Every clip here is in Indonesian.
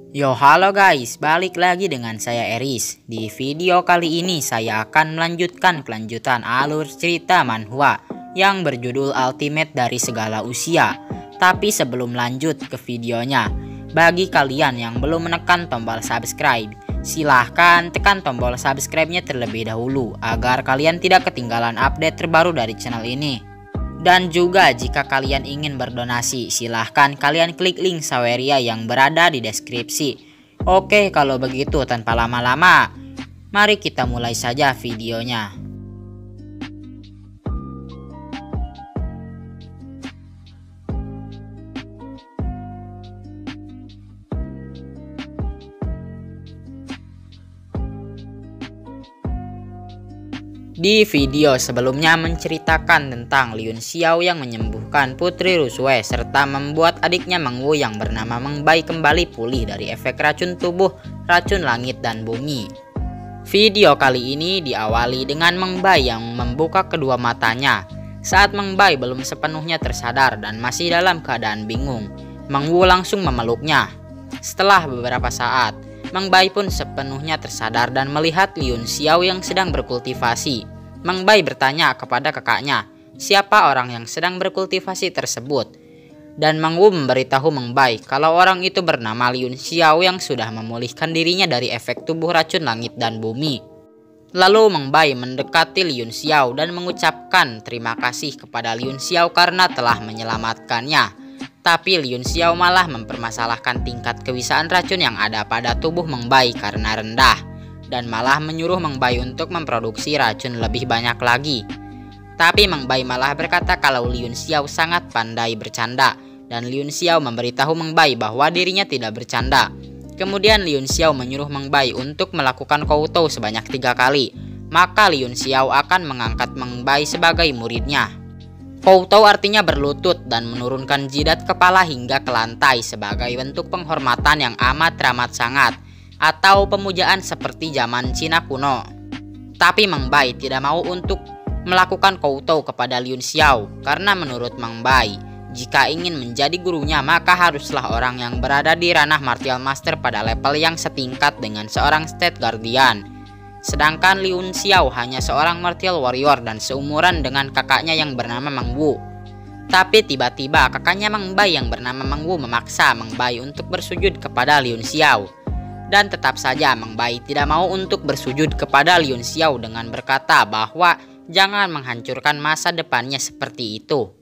Yo halo guys, balik lagi dengan saya Eris. Di video kali ini saya akan melanjutkan kelanjutan alur cerita manhwa yang berjudul Ultimate dari Segala Usia. Tapi sebelum lanjut ke videonya, bagi kalian yang belum menekan tombol subscribe, silahkan tekan tombol subscribe-nya terlebih dahulu agar kalian tidak ketinggalan update terbaru dari channel ini. Dan juga jika kalian ingin berdonasi, silahkan kalian klik link Saweria yang berada di deskripsi. Oke, kalau begitu tanpa lama-lama, mari kita mulai saja videonya. Di video sebelumnya menceritakan tentang Liun Xiao yang menyembuhkan Putri Rusue serta membuat adiknya Meng Wu yang bernama Meng Bai kembali pulih dari efek racun tubuh, racun langit dan bumi. Video kali ini diawali dengan Meng Bai yang membuka kedua matanya. Saat Meng Bai belum sepenuhnya tersadar dan masih dalam keadaan bingung, Meng Wu langsung memeluknya. Setelah beberapa saat, Meng Bai pun sepenuhnya tersadar dan melihat Liun Xiao yang sedang berkultivasi. Meng Bai bertanya kepada kakaknya, siapa orang yang sedang berkultivasi tersebut? Dan Meng Wu memberitahu Meng Bai kalau orang itu bernama Liun Xiao yang sudah memulihkan dirinya dari efek tubuh racun langit dan bumi. Lalu Meng Bai mendekati Liun Xiao dan mengucapkan terima kasih kepada Liun Xiao karena telah menyelamatkannya. Tapi Liun Xiao malah mempermasalahkan tingkat kebisaan racun yang ada pada tubuh Meng Bai karena rendah, dan malah menyuruh Meng Bai untuk memproduksi racun lebih banyak lagi. Tapi Meng Bai malah berkata kalau Liun Xiao sangat pandai bercanda, dan Liun Xiao memberitahu Meng Bai bahwa dirinya tidak bercanda. Kemudian Liun Xiao menyuruh Meng Bai untuk melakukan koutou sebanyak 3 kali, maka Liun Xiao akan mengangkat Meng Bai sebagai muridnya. Koutou artinya berlutut dan menurunkan jidat kepala hingga ke lantai sebagai bentuk penghormatan yang amat sangat, atau pemujaan seperti zaman Cina kuno. Tapi Meng Bai tidak mau untuk melakukan koutou kepada Liun Xiao karena menurut Meng Bai, jika ingin menjadi gurunya maka haruslah orang yang berada di ranah martial master pada level yang setingkat dengan seorang state guardian. Sedangkan Liun Xiao hanya seorang martial warrior dan seumuran dengan kakaknya yang bernama Meng Wu. Tapi tiba-tiba kakaknya Meng Bai yang bernama Meng Wu memaksa Meng Bai untuk bersujud kepada Liun Xiao. Dan tetap saja Meng Bai tidak mau untuk bersujud kepada Liun Xiao dengan berkata bahwa jangan menghancurkan masa depannya seperti itu.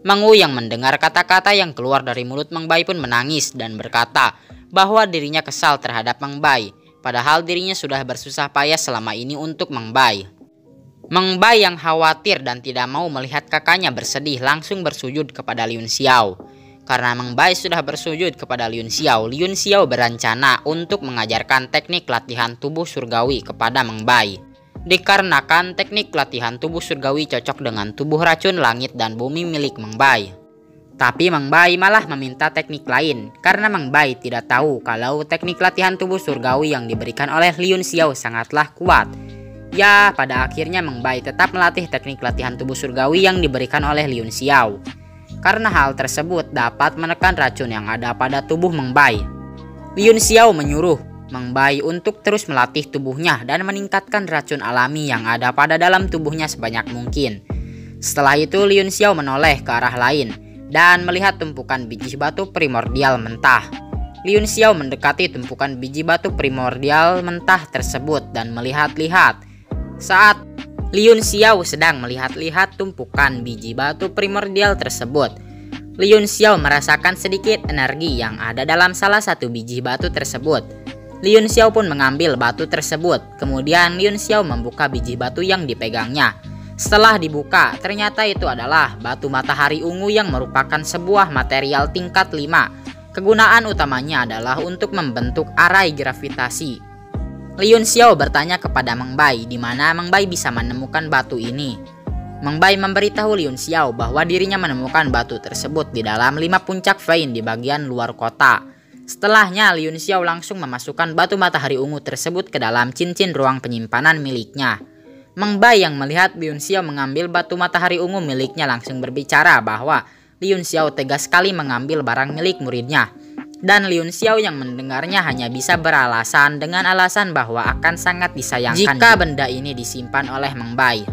Meng Wu yang mendengar kata-kata yang keluar dari mulut Meng Bai pun menangis dan berkata bahwa dirinya kesal terhadap Meng Bai. Padahal dirinya sudah bersusah payah selama ini untuk Meng Bai. Meng Bai yang khawatir dan tidak mau melihat kakaknya bersedih langsung bersujud kepada Liun Xiao. Karena Meng Bai sudah bersujud kepada Liun Xiao berencana untuk mengajarkan teknik latihan tubuh surgawi kepada Meng Bai. Dikarenakan teknik latihan tubuh surgawi cocok dengan tubuh racun langit dan bumi milik Meng Bai. Tapi Meng Bai malah meminta teknik lain karena Meng Bai tidak tahu kalau teknik latihan tubuh surgawi yang diberikan oleh Liun Xiao sangatlah kuat. Ya, pada akhirnya Meng Bai tetap melatih teknik latihan tubuh surgawi yang diberikan oleh Liun Xiao. Karena hal tersebut dapat menekan racun yang ada pada tubuh Meng Bai. Liun Xiao menyuruh Meng Bai untuk terus melatih tubuhnya dan meningkatkan racun alami yang ada pada dalam tubuhnya sebanyak mungkin. Setelah itu Liun Xiao menoleh ke arah lain dan melihat tumpukan biji batu primordial mentah. Liun Xiao mendekati tumpukan biji batu primordial mentah tersebut dan melihat-lihat. Saat Liun Xiao sedang melihat-lihat tumpukan biji batu primordial tersebut, Liun Xiao merasakan sedikit energi yang ada dalam salah satu biji batu tersebut. Liun Xiao pun mengambil batu tersebut. Kemudian Liun Xiao membuka biji batu yang dipegangnya. Setelah dibuka, ternyata itu adalah batu matahari ungu yang merupakan sebuah material tingkat 5. Kegunaan utamanya adalah untuk membentuk arai gravitasi. Liun Xiao bertanya kepada Meng Bai di mana Meng Bai bisa menemukan batu ini. Meng Bai memberitahu Liun Xiao bahwa dirinya menemukan batu tersebut di dalam 5 puncak vein di bagian luar kota. Setelahnya Liun Xiao langsung memasukkan batu matahari ungu tersebut ke dalam cincin ruang penyimpanan miliknya. Meng Bai yang melihat Liun Xiao mengambil batu matahari ungu miliknya langsung berbicara bahwa Liun Xiao tegas sekali mengambil barang milik muridnya. Dan Liun Xiao yang mendengarnya hanya bisa beralasan dengan alasan bahwa akan sangat disayangkan jika benda ini disimpan oleh Meng Bai.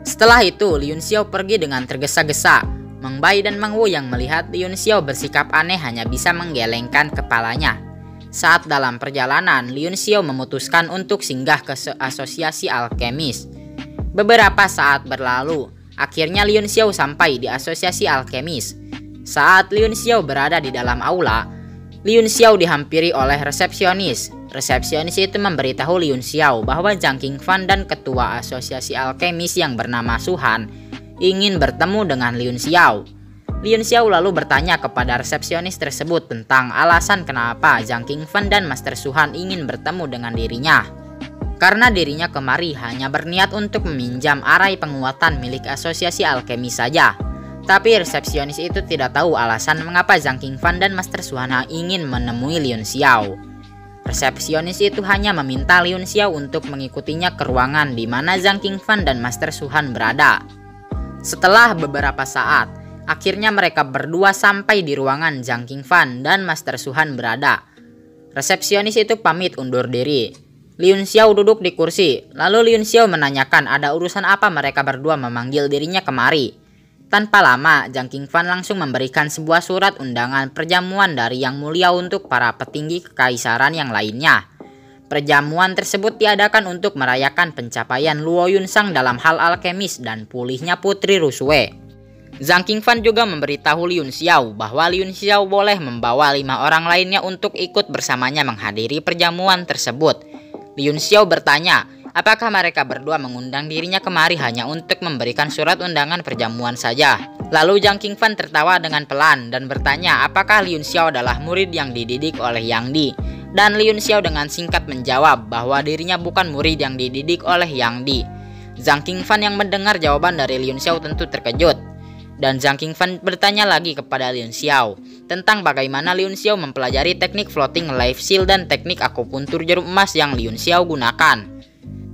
Setelah itu Liun Xiao pergi dengan tergesa-gesa. Meng Bai dan Meng Wu yang melihat Liun Xiao bersikap aneh hanya bisa menggelengkan kepalanya. Saat dalam perjalanan, Liun Xiao memutuskan untuk singgah ke asosiasi alkemis. Beberapa saat berlalu, akhirnya Liun Xiao sampai di asosiasi alkemis. Saat Liun Xiao berada di dalam aula, Liun Xiao dihampiri oleh resepsionis. Resepsionis itu memberitahu Liun Xiao bahwa Zhang Qingfan dan ketua asosiasi alkemis yang bernama Suhan ingin bertemu dengan Liun Xiao. Liun Xiao lalu bertanya kepada resepsionis tersebut tentang alasan kenapa Zhang Qingfan dan Master Suhan ingin bertemu dengan dirinya. Karena dirinya kemari hanya berniat untuk meminjam arai penguatan milik asosiasi alkemis saja. Tapi resepsionis itu tidak tahu alasan mengapa Zhang Qingfan dan Master Suhan ingin menemui Liun Xiao. Resepsionis itu hanya meminta Liun Xiao untuk mengikutinya ke ruangan di mana Zhang Qingfan dan Master Suhan berada. Setelah beberapa saat, akhirnya mereka berdua sampai di ruangan Zhang Qingfan dan Master Suhan berada. Resepsionis itu pamit undur diri. Liun Xiao duduk di kursi, lalu Liun Xiao menanyakan ada urusan apa mereka berdua memanggil dirinya kemari. Tanpa lama, Zhang Qingfan langsung memberikan sebuah surat undangan perjamuan dari Yang Mulia untuk para petinggi kekaisaran yang lainnya. Perjamuan tersebut diadakan untuk merayakan pencapaian Luo Yunsang dalam hal alkemis dan pulihnya Putri Rusue. Zhang Qingfan juga memberitahu Liun Xiao bahwa Liun Xiao boleh membawa 5 orang lainnya untuk ikut bersamanya menghadiri perjamuan tersebut. Liun Xiao bertanya, apakah mereka berdua mengundang dirinya kemari hanya untuk memberikan surat undangan perjamuan saja? Lalu Zhang Qingfan tertawa dengan pelan dan bertanya apakah Liun Xiao adalah murid yang dididik oleh Yang Di. Dan Liun Xiao dengan singkat menjawab bahwa dirinya bukan murid yang dididik oleh Yang Di. Zhang Qingfan yang mendengar jawaban dari Liun Xiao tentu terkejut. Dan Zhang Qingfan bertanya lagi kepada Liun Xiao tentang bagaimana Liun Xiao mempelajari teknik floating life seal dan teknik akupuntur jarum emas yang Liun Xiao gunakan.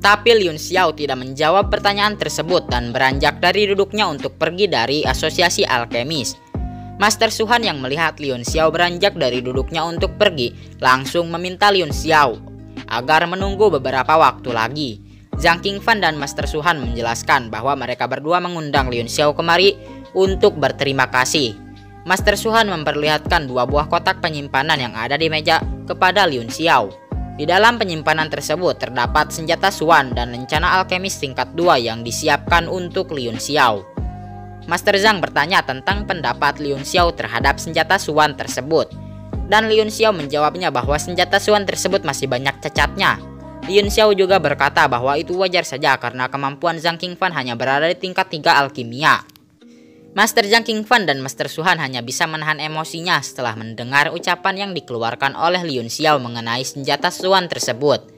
Tapi Liun Xiao tidak menjawab pertanyaan tersebut dan beranjak dari duduknya untuk pergi dari asosiasi alkemis. Master Suhan yang melihat Liun Xiao beranjak dari duduknya untuk pergi langsung meminta Liun Xiao agar menunggu beberapa waktu lagi. Zhang Qingfan dan Master Suhan menjelaskan bahwa mereka berdua mengundang Liun Xiao kemari untuk berterima kasih. Master Suhan memperlihatkan 2 buah kotak penyimpanan yang ada di meja kepada Liun Xiao. Di dalam penyimpanan tersebut terdapat senjata Suan dan rencana alkemis tingkat 2 yang disiapkan untuk Liun Xiao. Master Zhang bertanya tentang pendapat Liun Xiao terhadap senjata Suan tersebut. Dan Liun Xiao menjawabnya bahwa senjata Suan tersebut masih banyak cacatnya. Liun Xiao juga berkata bahwa itu wajar saja karena kemampuan Zhang Qingfan hanya berada di tingkat 3 alkimia. Master Zhang Qingfan dan Master Suhan hanya bisa menahan emosinya setelah mendengar ucapan yang dikeluarkan oleh Liun Xiao mengenai senjata Suan tersebut.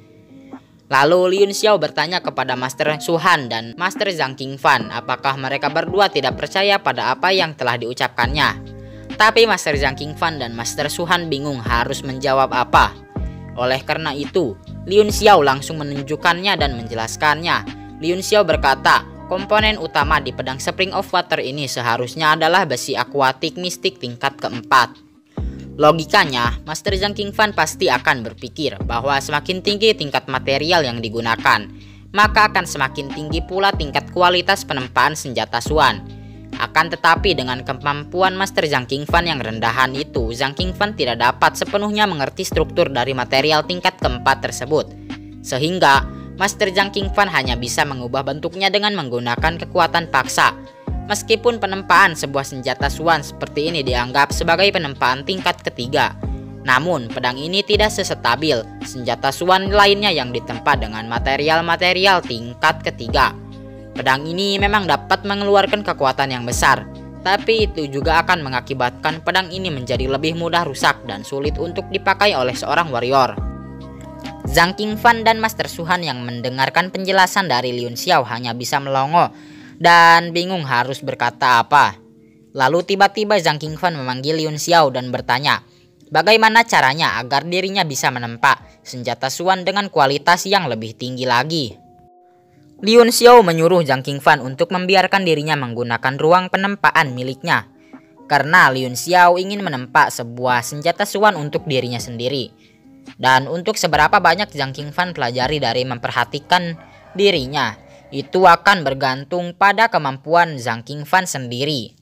Lalu Liun Xiao bertanya kepada Master Suhan dan Master Zhang Qingfan apakah mereka berdua tidak percaya pada apa yang telah diucapkannya. Tapi Master Zhang Qingfan dan Master Suhan bingung harus menjawab apa. Oleh karena itu, Liun Xiao langsung menunjukkannya dan menjelaskannya. Liun Xiao berkata, komponen utama di pedang Spring of Water ini seharusnya adalah besi akuatik mistik tingkat keempat. Logikanya, Master Zhang Qingfan pasti akan berpikir bahwa semakin tinggi tingkat material yang digunakan, maka akan semakin tinggi pula tingkat kualitas penempaan senjata Suan. Akan tetapi dengan kemampuan Master Zhang Qingfan yang rendahan itu, Zhang Qingfan tidak dapat sepenuhnya mengerti struktur dari material tingkat keempat tersebut. Sehingga, Master Zhang Qingfan hanya bisa mengubah bentuknya dengan menggunakan kekuatan paksa. Meskipun penempaan sebuah senjata Suan seperti ini dianggap sebagai penempaan tingkat ketiga, namun pedang ini tidak sestabil senjata Suan lainnya yang ditempa dengan material-material tingkat ketiga. Pedang ini memang dapat mengeluarkan kekuatan yang besar, tapi itu juga akan mengakibatkan pedang ini menjadi lebih mudah rusak dan sulit untuk dipakai oleh seorang warrior. Zhang Qingfan dan Master Suhan yang mendengarkan penjelasan dari Liun Xiao hanya bisa melongo dan bingung harus berkata apa. Lalu tiba-tiba Zhang Qingfan memanggil Liun Xiao dan bertanya, bagaimana caranya agar dirinya bisa menempa senjata Suan dengan kualitas yang lebih tinggi lagi. Liun Xiao menyuruh Zhang Qingfan untuk membiarkan dirinya menggunakan ruang penempaan miliknya. karena Lin Xiao ingin menempa sebuah senjata Suan untuk dirinya sendiri. Dan untuk seberapa banyak Zhang Qingfan pelajari dari memperhatikan dirinya, itu akan bergantung pada kemampuan Zhang Qingfan sendiri.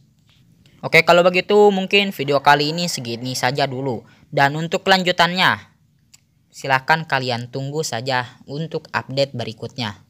Oke, kalau begitu mungkin video kali ini segini saja dulu. Dan untuk kelanjutannya, silahkan kalian tunggu saja untuk update berikutnya.